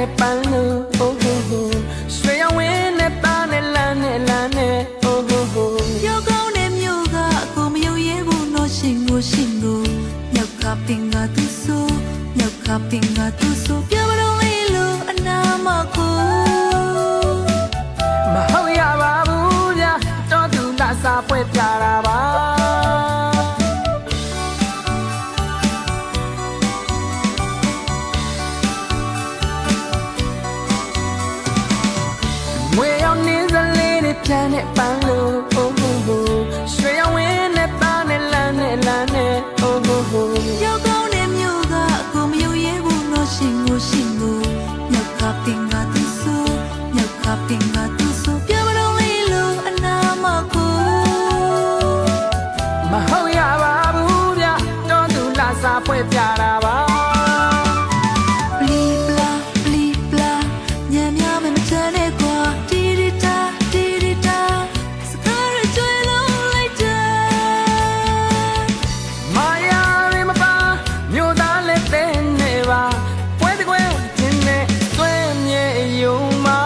နဲ့ပန်းလို့ oh oh oh ရွှေရောင်ဝင်းနဲ့သားနဲ့လမ်းနဲ့oh oh oh ပြောကောင်းတဲ့မြို့ကအကိုမယုံရဲဘူးလို့ရှင်ကိုမြောက်ကပင်ကသူဆိုမြောက်ကပင်ကသူဆိုပြောမလို့လေးလို့အနာမကိုမဟုတ်ရပါဘူးဗျာတော်သူလာစားပွဲပြတာပါမွေရောင်နေစလေးတွေပြန်နဲ့ပန်းလို့ oh oh oh ရွှေရောင်ဝင်းနဲ့သားနဲ့လမ်းနဲ့oh oh oh ပြောကောင်းတဲ့မြို့ကအကိုမယုံရဲဘူးလို့ရှင်ကိုမြောက်ကပင်ကသူဆိုမြောက်ကပင်ကသူဆိုပြောမလို့လေးလို့အနာမကိုမဟုတ်ရပါဘူးဗျာတော်သူလာစားပွဲပြတာပါပလီပလာညံ့များမချမ်းနဲ့ကွာတီရီတာစကားရကြွေလုံးလိုက်တာမာယာရီမပါမြို့သားလက်တဲ့နေပါပွဲတကွဲခြင်းနဲ့သွဲမြေယုံမှာ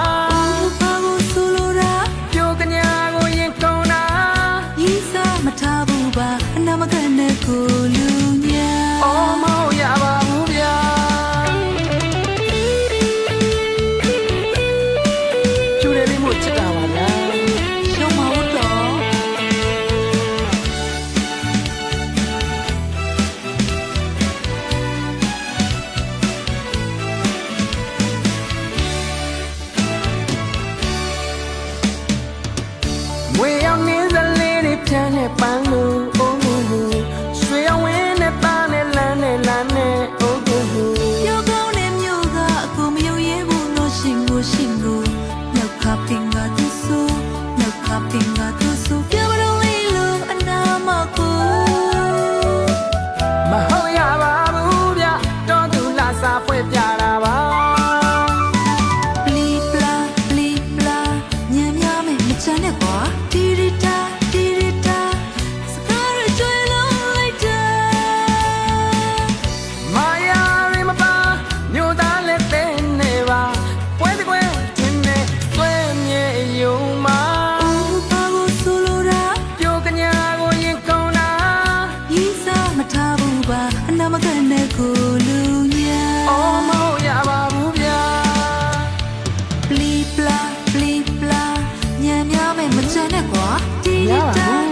ဘာကိုဆိုလိုတာပြိုကညာကိုရင်ကုန်းတာရီးစားမထားဘူးပါအနာမကန်တဲ့ကိုလူညာအော်မဟုတ်ရပါဘူးဗျာကျူတယ်လေးမို့ချစ်တာပါဗျာရှုံးမဟုတ်တော့မွေရောင်နေစလေးတွေပြန်နဲ့ပန်းလို့ oh oh oh ရွှေရောင်ဝင်းနဲ့သားနဲ့လမ်းနဲ့oh oh oh ပြောကောင်းတဲ့မြို့ကအကိုမယုံရဲဘူးလို့ရှင်ကိုမြောက်ကပင်ကသူဆိုမြောက်ကပင်ကသူဆိုပြောမလို့လေးလို့အနာမကိုမဟုတ်ရပါဘူးဗျာတော်သူလာစားပွဲပြတာပါပလီပလာညံ့များမယ်မချမ်းနဲ့ကွာတီရီတာစကားရကြွေလုံးလိုက်တာမာယာရီမပါမြို့သားလက်တဲ့နေပါပွဲတကွဲခြင်းနဲ့သွဲမြေယုံမှာဘာကိုဆိုလိုတာပြိုကညာကိုရင်ကုန်းတာရီးစားမထားဘူးပါအနာမကန်တဲ့ကိုလူညာအော်မဟုတ်ရပါဘူးဗျာပလီပလာညံ့များမယ်မချမ်းနဲ့ကွာတီရီတာ